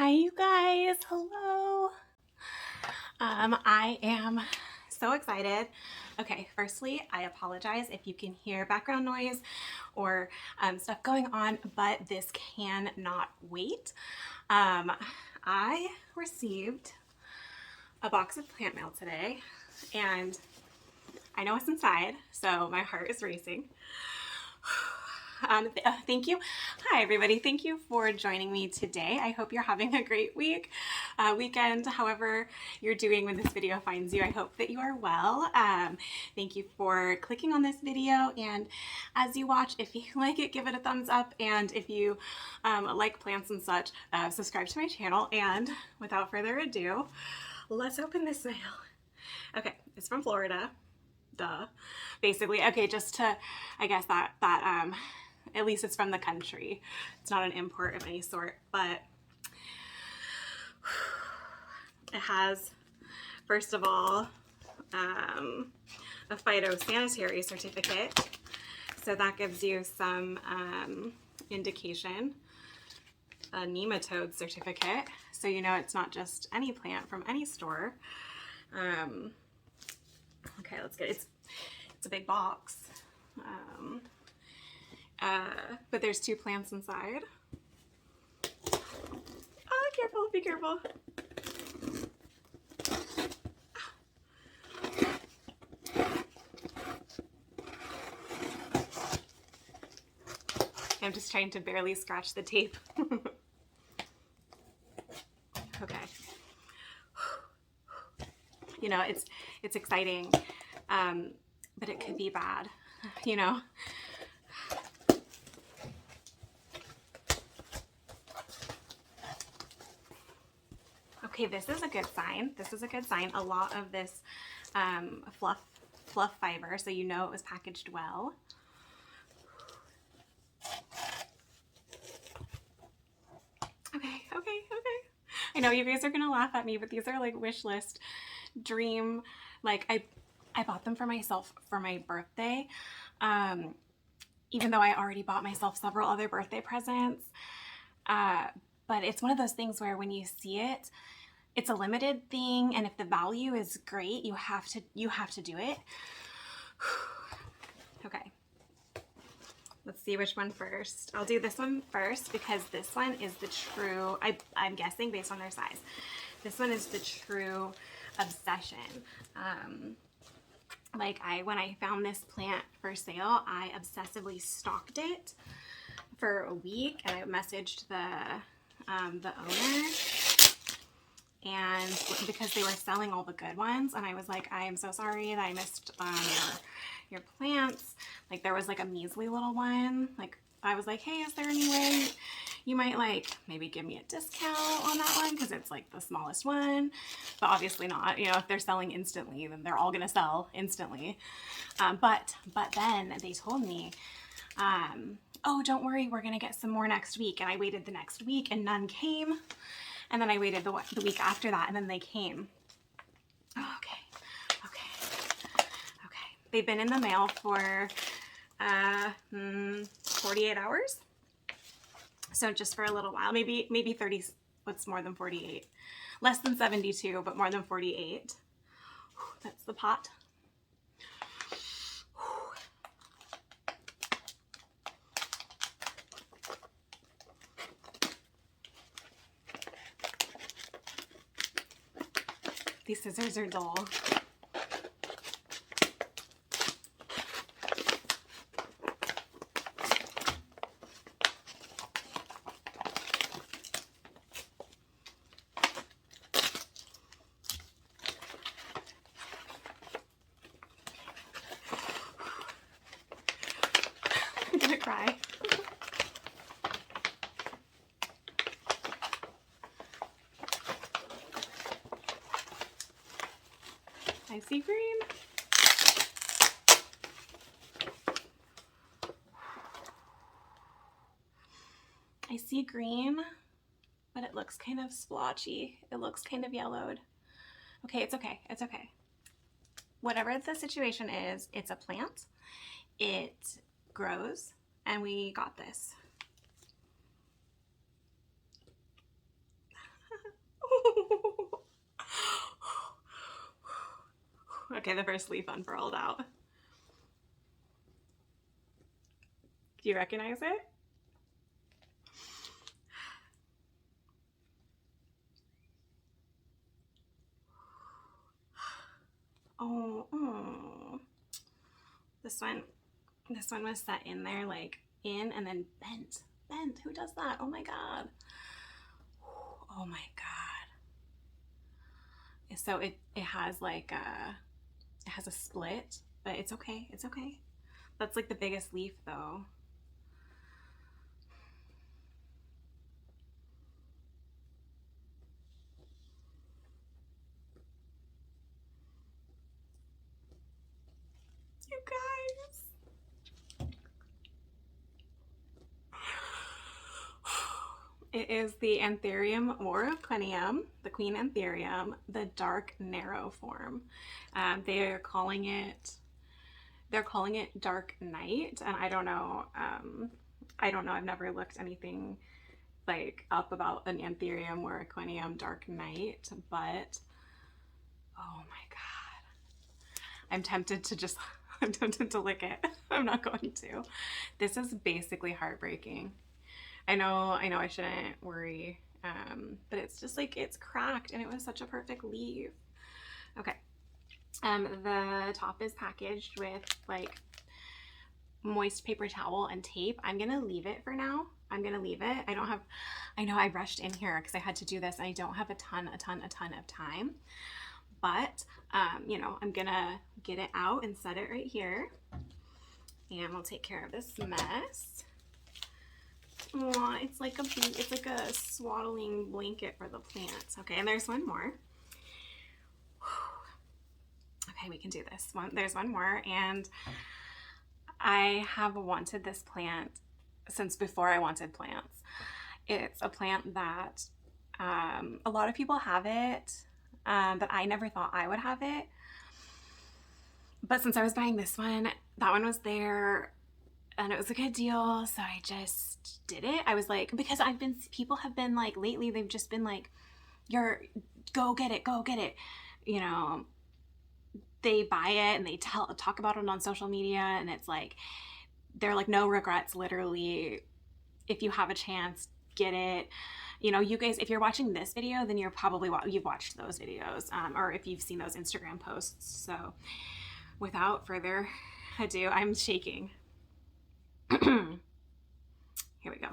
Hi, you guys. Hello. I am so excited. Okay, firstly, I apologize if you can hear background noise or stuff going on, but this cannot wait. I received a box of plant mail today, and I know what's inside, so my heart is racing. Thank you. Hi, everybody. Thank you for joining me today. I hope you're having a great weekend, however you're doing when this video finds you. I hope that you are well. Thank you for clicking on this video, and as you watch, if you like it, give it a thumbs up, and if you like plants and such, subscribe to my channel. And without further ado, let's open this mail. Okay, it's from Florida. Duh. Basically, okay, just to, I guess that at least it's from the country. It's not an import of any sort, but it has, first of all, a phytosanitary certificate. So that gives you some indication. A nematode certificate, so you know it's not just any plant from any store. Okay, let's get it. It's a big box. But there's 2 plants inside. Oh, careful, be careful. I'm just trying to barely scratch the tape. Okay. You know, it's exciting, but it could be bad, you know. Okay, this is a good sign. This is a good sign. A lot of this fluff fiber, so you know it was packaged well. Okay. I know you guys are gonna laugh at me, but these are like wish list dream. Like I bought them for myself for my birthday, even though I already bought myself several other birthday presents. But it's one of those things where when you see it, it's a limited thing, and if the value is great, you have to do it. Okay. Let's see which one first. I'll do this one first because this one is the true, I'm guessing based on their size, this one is the true obsession. When I found this plant for sale, I obsessively stalked it for a week, and I messaged the owner, and because they were selling all the good ones, and I was like, I am so sorry that I missed your plants. Like, there was like a measly little one. Like, I was like, hey, is there any way you might like maybe give me a discount on that one, because it's like the smallest one? But obviously not. You know, if they're selling instantly, then they're all gonna sell instantly. But then they told me, oh, don't worry, we're gonna get some more next week. And I waited the next week and none came. And then I waited the week after that, and then they came. Okay. They've been in the mail for 48 hours. So just for a little while, maybe 30, what's more than 48? Less than 72, but more than 48. That's the pot. These scissors are dull. I'm gonna cry. I see green. I see green, but it looks kind of splotchy. It looks kind of yellowed. Okay, it's okay. It's okay. Whatever the situation is, it's a plant. It grows, and we got this. Okay, the first leaf unfurled out. Do you recognize it? Oh. This one was set in there, like in and then bent. Who does that? Oh my God. Oh my God. So it has like it has a split, but it's okay. It's okay. That's like the biggest leaf though. You guys. It is the Anthurium Warocqueanum, the Queen Anthurium, the dark narrow form. They're calling it dark night, and I don't know. I've never looked anything like up about an Anthurium Warocqueanum dark night, but oh my God, I'm tempted to lick it. I'm not going to. This is basically heartbreaking. I know I shouldn't worry, but it's just like it's cracked and it was such a perfect leaf. Okay. The top is packaged with like moist paper towel and tape. I'm gonna leave it for now. I'm gonna leave it. I know I rushed in here because I had to do this and I don't have a ton of time. But, you know, I'm gonna get it out and set it right here. And we'll take care of this mess. Aw, it's like a swaddling blanket for the plants. Okay, and there's one more. Okay, we can do this. There's one more, and I have wanted this plant since before I wanted plants. It's a plant that a lot of people have it, but I never thought I would have it. But since I was buying this one, that one was there and it was a good deal, so I just did it. I was like, because people have been like, lately they've just been like, go get it. You know, they buy it and they talk about it on social media, and it's like, they're like, no regrets, literally. If you have a chance, get it. You know, you guys, if you're watching this video, then you've watched those videos, or if you've seen those Instagram posts. So without further ado, I'm shaking. Here we go.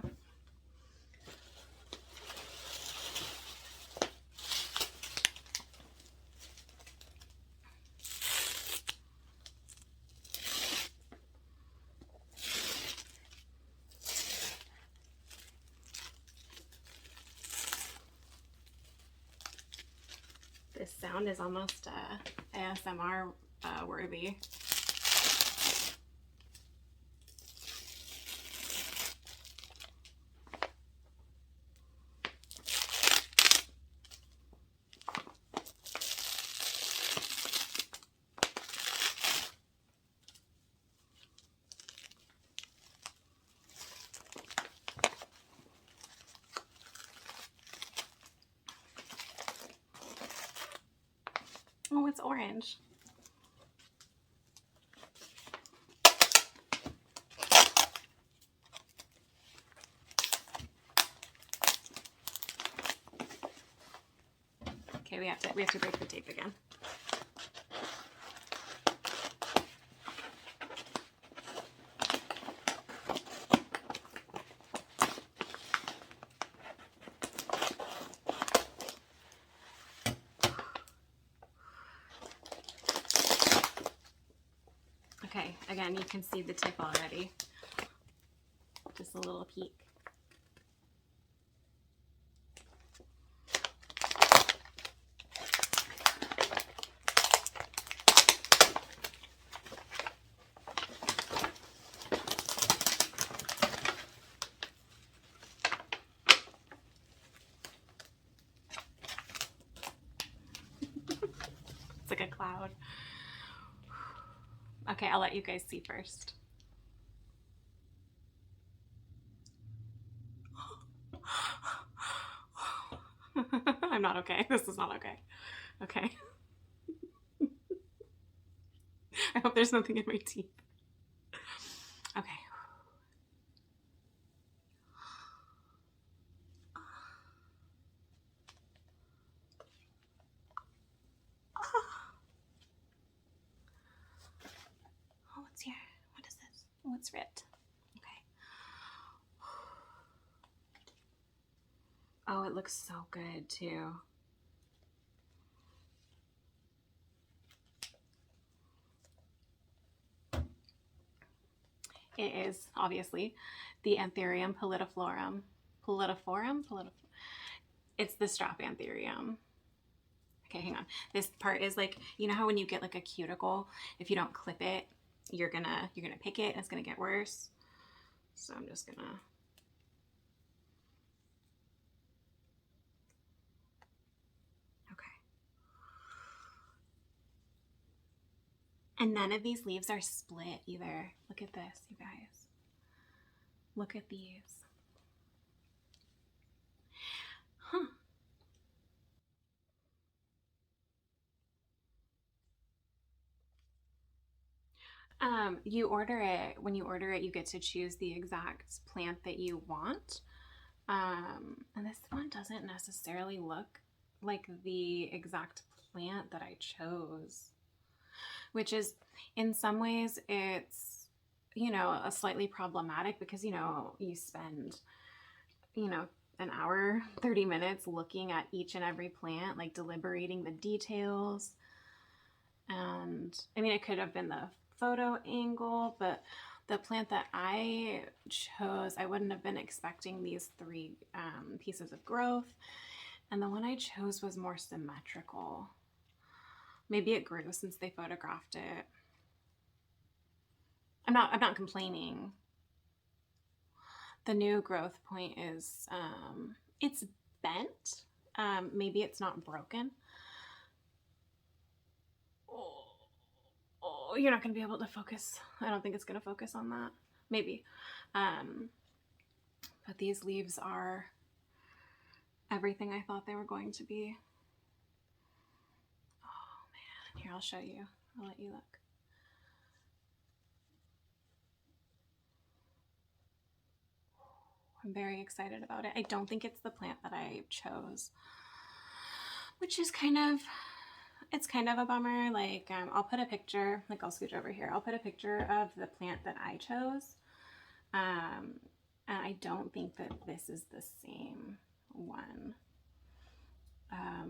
This sound is almost ASMR worthy. Oh, it's orange. Okay, we have to break the tape again. Okay, again, you can see the tip already. Just a little peek. It's like a cloud. Okay, I'll let you guys see first. I'm not okay. This is not okay. Okay. I hope there's nothing in my teeth. Okay. Oh, what's here? What is this? Oh, it's ripped. Okay. Oh, it looks so good too. It is obviously the Anthurium Pallidiflorum. Pallidiflorum? It's the strap Anthurium. Okay, hang on. This part is like, you know how when you get like a cuticle, if you don't clip it, you're gonna pick it and it's gonna get worse. So I'm just gonna. Okay. And none of these leaves are split either. Look at this, you guys. Look at these. Huh. You order it, when you order it, you get to choose the exact plant that you want. And this one doesn't necessarily look like the exact plant that I chose, which is, in some ways, it's, you know, a slightly problematic because, you know, you spend, you know, an hour, 30 minutes looking at each and every plant, like deliberating the details. And I mean, it could have been the photo angle, but the plant that I chose, I wouldn't have been expecting these three pieces of growth. And the one I chose was more symmetrical. Maybe it grew since they photographed it. I'm not complaining. The new growth point is, it's bent. Maybe it's not broken. Oh, you're not going to be able to focus. I don't think it's going to focus on that. Maybe. But these leaves are everything I thought they were going to be. Oh man, here, I'll show you. I'll let you look. I'm very excited about it. I don't think it's the plant that I chose, which is kind of, it's kind of a bummer. Like, I'll put a picture, like I'll scooch over here. I'll put a picture of the plant that I chose. And I don't think that this is the same one.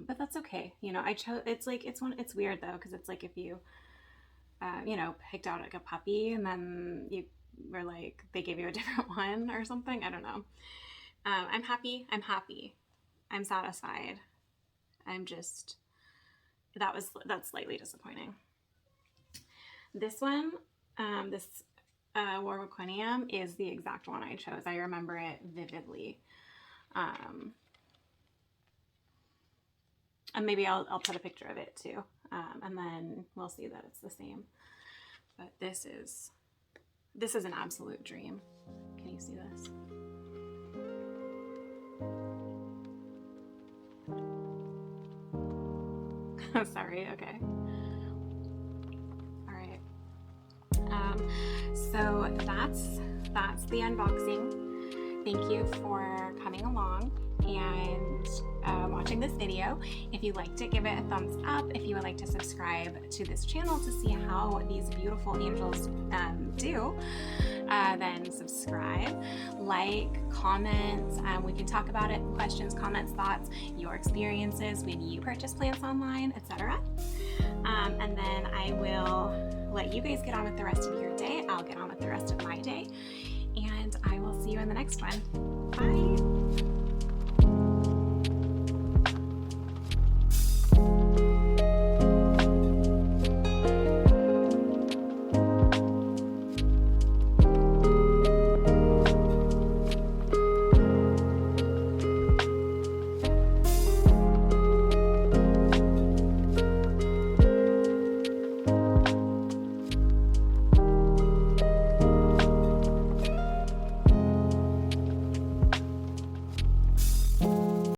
But that's okay. You know, I chose, it's like, it's weird though, because it's like if you, you know, picked out like a puppy and then you were like, they gave you a different one or something. I don't know. I'm happy. I'm satisfied. I'm just, that's slightly disappointing. This one, this Warocqueanum is the exact one I chose. I remember it vividly. And maybe I'll put a picture of it too. And then we'll see that it's the same. But this is an absolute dream. Can you see this? Sorry, okay. All right. So that's the unboxing. Thank you for coming along and watching this video. If you liked it, give it a thumbs up. If you would like to subscribe to this channel to see how these beautiful angels do, then subscribe, like, comment. We can talk about it, questions, comments, thoughts, your experiences when you purchase plants online, etc. And then I will let you guys get on with the rest of your day. I'll get on with the rest of my day, and I will see you in the next one. Bye.